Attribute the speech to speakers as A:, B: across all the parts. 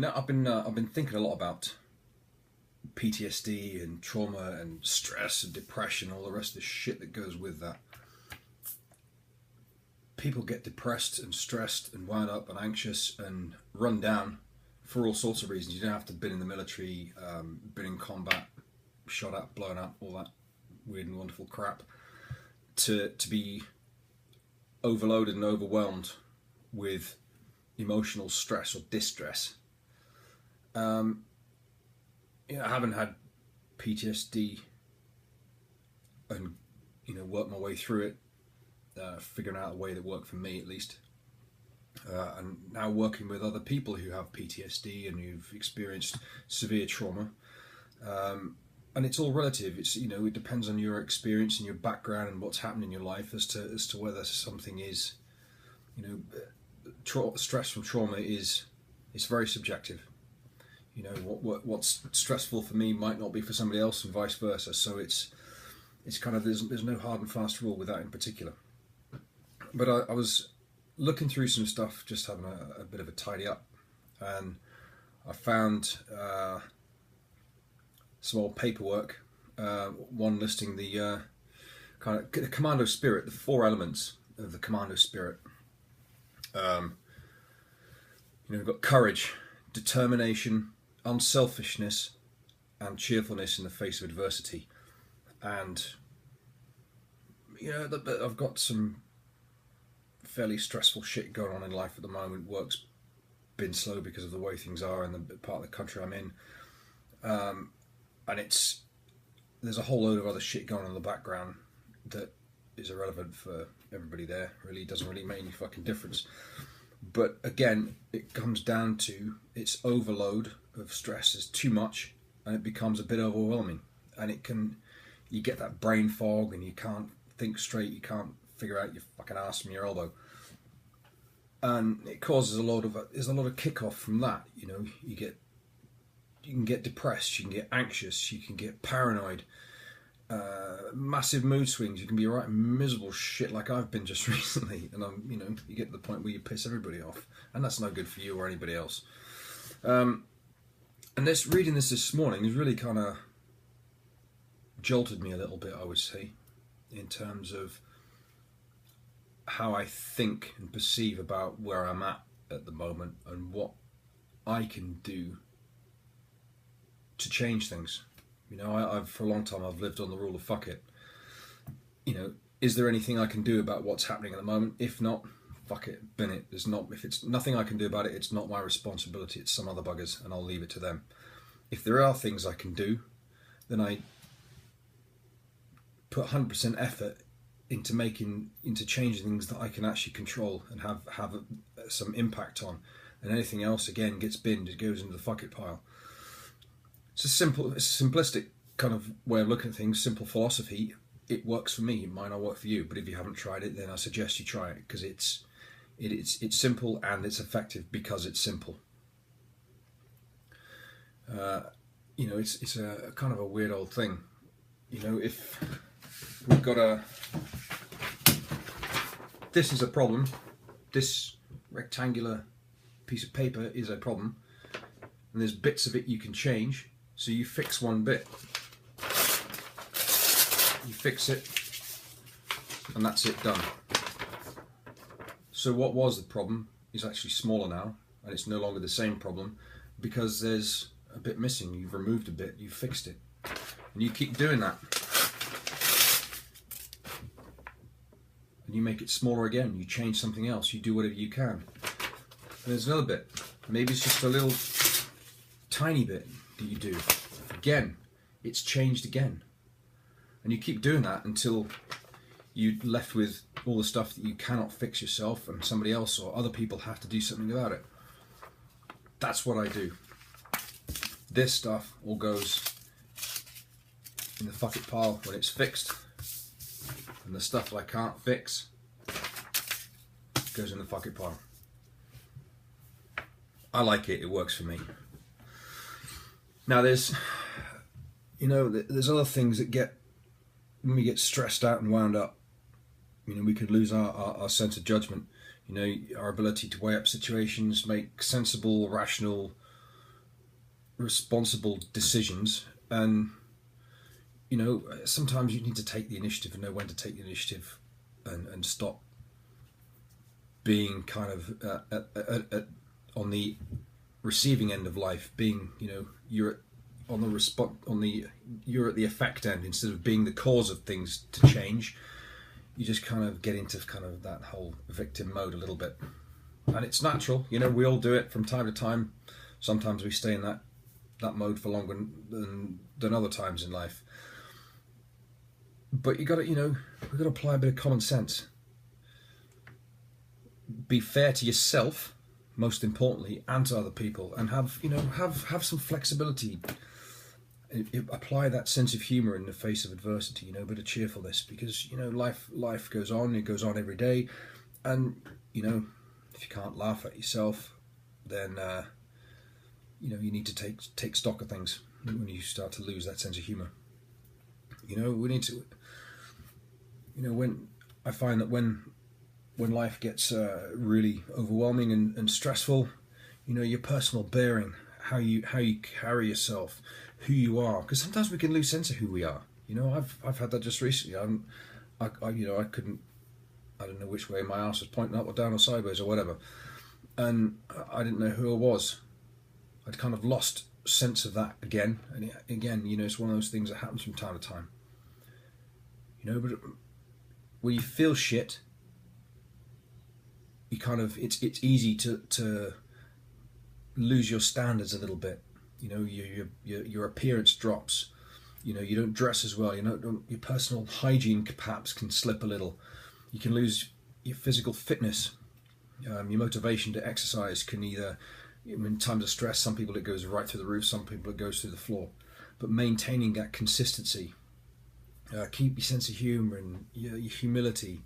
A: I've been thinking a lot about PTSD and trauma and stress and depression, all the rest of the shit that goes with that. People get depressed and stressed and wound up and anxious and run down for all sorts of reasons. You don't have to have been in the military, been in combat, shot at, blown up, all that weird and wonderful crap, to be overloaded and overwhelmed with emotional stress or distress. I haven't had PTSD and worked my way through it, figuring out a way that worked for me at least. And now working with other people who have PTSD and who've experienced severe trauma. And it's all relative. It depends on your experience and your background and what's happened in your life as to whether something is, stress from trauma is very subjective. What's stressful for me might not be for somebody else, and vice versa. So it's kind of there's no hard and fast rule with that in particular. But I was looking through some stuff, just having a bit of a tidy up, and I found some old paperwork, one listing the kind of the commando spirit, the four elements of the commando spirit. We've got courage, determination, unselfishness, and cheerfulness in the face of adversity. And I've got some fairly stressful shit going on in life at the moment. Work's been slow because of the way things are in the part of the country I'm in, and there's a whole load of other shit going on in the background that is irrelevant for everybody there. Really doesn't really make any fucking difference. But again, it comes down to its overload of stress is too much, and it becomes a bit overwhelming, and you get that brain fog, and you can't think straight, you can't figure out your fucking ass from your elbow, and it causes there's a lot of kick off from that. You can get depressed, you can get anxious, you can get paranoid, massive mood swings. You can be right miserable shit like I've been just recently, and you get to the point where you piss everybody off, and that's no good for you or anybody else. And reading this morning has really kind of jolted me a little bit, I would say, in terms of how I think and perceive about where I'm at the moment and what I can do to change things. I've for a long time I've lived on the rule of fuck it. Is there anything I can do about what's happening at the moment? If not, fuck it, bin it. If it's nothing I can do about it, it's not my responsibility. It's some other buggers, and I'll leave it to them. If there are things I can do, then I put 100% effort into changing things that I can actually control and have some impact on. And anything else again gets binned. It goes into the fuck it pile. It's a simplistic kind of way of looking at things, simple philosophy. It works for me. It might not work for you, but if you haven't tried it, then I suggest you try it, because it's simple and it's effective because it's simple. It's a kind of a weird old thing. If we've got this is a problem, this rectangular piece of paper is a problem, and there's bits of it you can change. So you fix one bit, you fix it, and that's it, done. So what was the problem is actually smaller now, and it's no longer the same problem because there's a bit missing. You've removed a bit, you've fixed it, and you keep doing that, and you make it smaller again. You change something else, you do whatever you can, and there's another bit. Maybe it's just a little tiny bit that you do. Again, it's changed again. And you keep doing that until you're left with all the stuff that you cannot fix yourself, and somebody else or other people have to do something about it. That's what I do. This stuff all goes in the fuck it pile when it's fixed. And the stuff that I can't fix goes in the fuck it pile. I like it, it works for me. Now there's other things that when we get stressed out and wound up, we could lose our sense of judgment, our ability to weigh up situations, make sensible, rational, responsible decisions. And sometimes you need to take the initiative and know when to take the initiative, and stop being kind of on the receiving end of life, being you're on the you're at the effect end instead of being the cause of things to change. You just kind of get into kind of that whole victim mode a little bit, and it's natural. We all do it from time to time. Sometimes we stay in that mode for longer than other times in life. But we've got to apply a bit of common sense. Be fair to yourself, most importantly, and to other people, and have some flexibility. Apply that sense of humour in the face of adversity. A bit of cheerfulness, because life goes on. It goes on every day, and if you can't laugh at yourself, then you need to take stock of things when you start to lose that sense of humour. We need to. When I find that when life gets really overwhelming and stressful, your personal bearing, how you carry yourself, who you are, because sometimes we can lose sense of who we are. I've had that just recently. I couldn't, I don't know which way my ass was pointing, up or down or sideways or whatever, and I didn't know who I was. I'd kind of lost sense of that again, and again, it's one of those things that happens from time to time. But when you feel shit, you kind of it's easy to lose your standards a little bit. Your appearance drops. You don't dress as well. Your personal hygiene perhaps can slip a little. You can lose your physical fitness. Your motivation to exercise can either, in times of stress, some people it goes right through the roof, some people it goes through the floor. But maintaining that consistency, keep your sense of humour and your humility,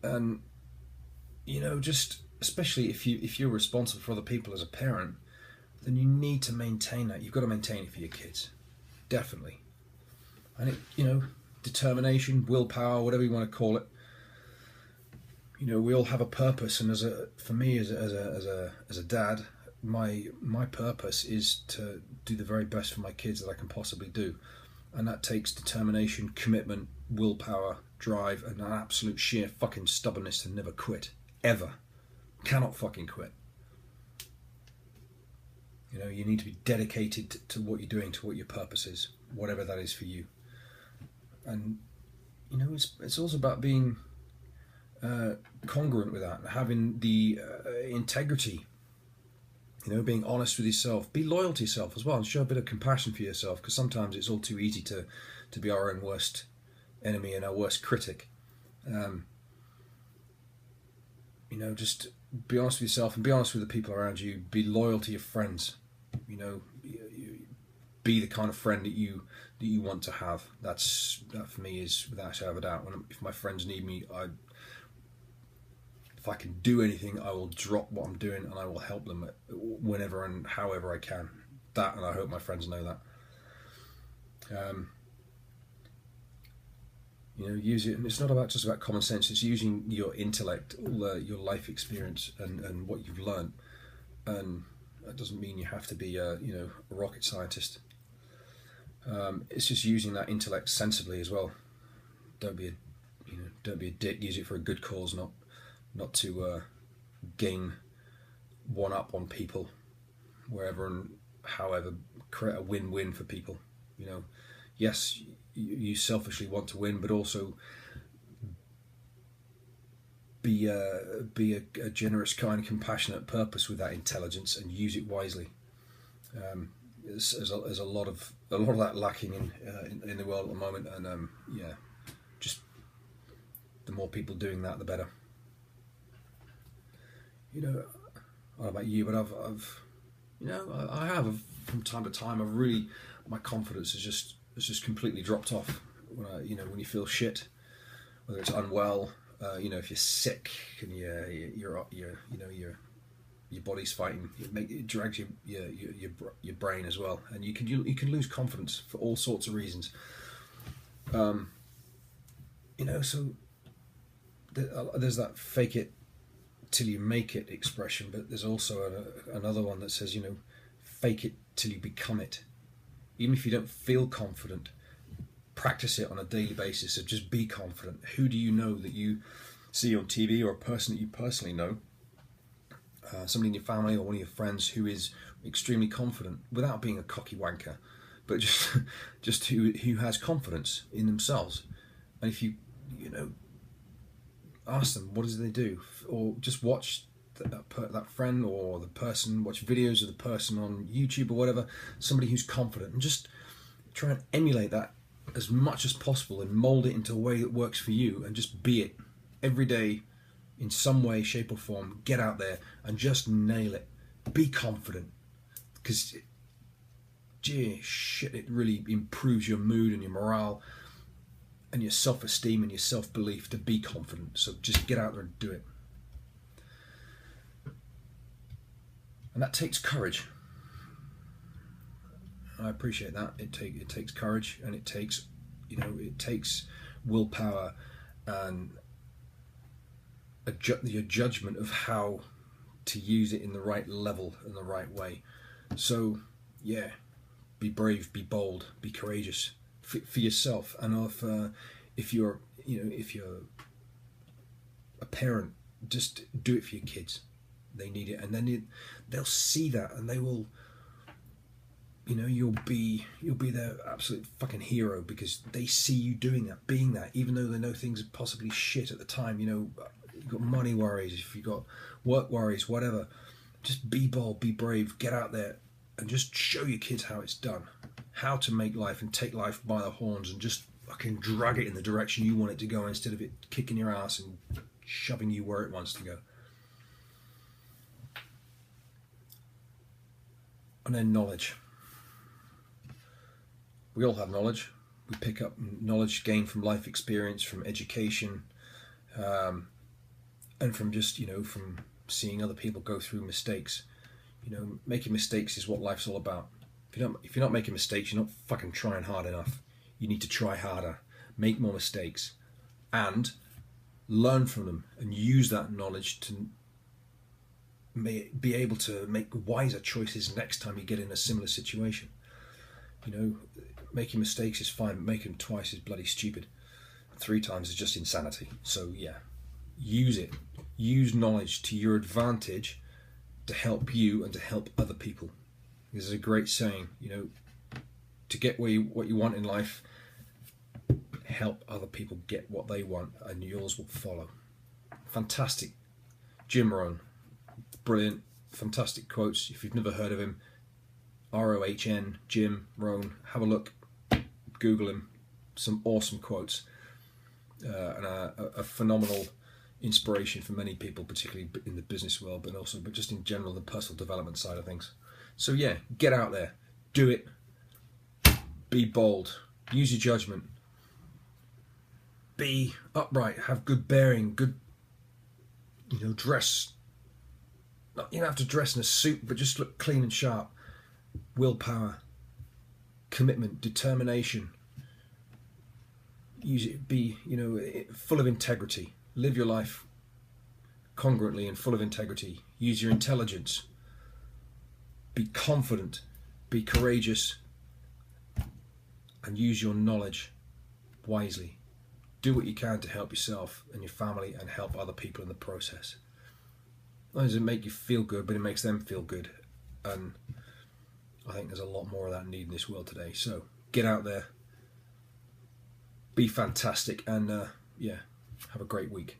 A: and just especially if you're responsible for other people as a parent, then you need to maintain that. You've got to maintain it for your kids, definitely. And determination, willpower, whatever you want to call it. We all have a purpose, and for me as a dad, my purpose is to do the very best for my kids that I can possibly do, and that takes determination, commitment, willpower, drive, and an absolute sheer fucking stubbornness to never quit, ever. Cannot fucking quit. You need to be dedicated to what you're doing, to what your purpose is, whatever that is for you. And it's also about being congruent with that, having the integrity. Being honest with yourself, be loyal to yourself as well, and show a bit of compassion for yourself, because sometimes it's all too easy to be our own worst enemy and our worst critic. Just be honest with yourself and be honest with the people around you. Be loyal to your friends. Be the kind of friend that you want to have. That for me is without a shadow of a doubt. If my friends need me, if I can do anything, I will drop what I'm doing and I will help them whenever and however I can. That, and I hope my friends know that. Use it, and it's not just about common sense. It's using your intellect, all your life experience, and what you've learned. And that doesn't mean you have to be a rocket scientist. It's just using that intellect sensibly as well. Don't be a dick. Use it for a good cause, not to gain one up on people, wherever and however. Create a win-win for people. Yes, you selfishly want to win, but also be a generous, kind, compassionate purpose with that intelligence, and use it wisely. There's a lot of that lacking in the world at the moment, and just the more people doing that, the better. I don't know about you, but I have from time to time. My confidence has just completely dropped off when you feel shit, whether it's unwell, if you're sick and your body's fighting, it drags your brain as well, and you can lose confidence for all sorts of reasons. So there's that fake it till you make it expression, but there's also another one that says, fake it till you become it. Even if you don't feel confident, practice it on a daily basis. So just be confident. Who do you know that you see on TV, or a person that you personally know, somebody in your family or one of your friends who is extremely confident, without being a cocky wanker, but just who has confidence in themselves? And if you ask them, what does they do, or just watch that friend or the person, watch videos of the person on YouTube or whatever, somebody who's confident, and just try and emulate that as much as possible and mold it into a way that works for you, and just be it every day in some way, shape or form. Get out there and just nail it. Be confident, because gee shit, it really improves your mood and your morale and your self-esteem and your self-belief to be confident. So just get out there and do it. And that takes courage. I appreciate that. It takes courage, and it takes willpower and your judgment of how to use it in the right level and the right way. So yeah, be brave, be bold, be courageous for yourself. And if you're a parent, just do it for your kids. They need it, and then they'll see that, and they will. You'll be their absolute fucking hero, because they see you doing that, being that, even though they know things are possibly shit at the time. You've got money worries, if you've got work worries, whatever. Just be bold, be brave, get out there, and just show your kids how it's done, how to make life and take life by the horns, and just fucking drag it in the direction you want it to go, instead of it kicking your ass and shoving you where it wants to go. And then knowledge. We all have knowledge. We pick up knowledge gained from life experience, from education, and from just from seeing other people go through mistakes. Making mistakes is what life's all about. If you're not making mistakes, you're not fucking trying hard enough. You need to try harder, make more mistakes, and learn from them, and use that knowledge to be able to make wiser choices next time you get in a similar situation. Making mistakes is fine, but making them twice is bloody stupid. 3 times is just insanity. So yeah, use it. Use knowledge to your advantage to help you and to help other people. This is a great saying, to get what you want in life, help other people get what they want, and yours will follow. Fantastic. Jim Rohn. Brilliant. Fantastic quotes. If you've never heard of him, Rohn, Jim Rohn, have a look, Google him. Some awesome quotes, and a phenomenal inspiration for many people, particularly in the business world, but just in general, the personal development side of things. So yeah, get out there, do it, be bold, use your judgment, be upright, have good bearing, good, dress. You don't have to dress in a suit, but just look clean and sharp. Willpower, commitment, determination. Use it. Be full of integrity. Live your life congruently and full of integrity. Use your intelligence. Be confident. Be courageous. And use your knowledge wisely. Do what you can to help yourself and your family, and help other people in the process. Not only does it make you feel good, but it makes them feel good. And I think there's a lot more of that need in this world today. So get out there, be fantastic, and have a great week.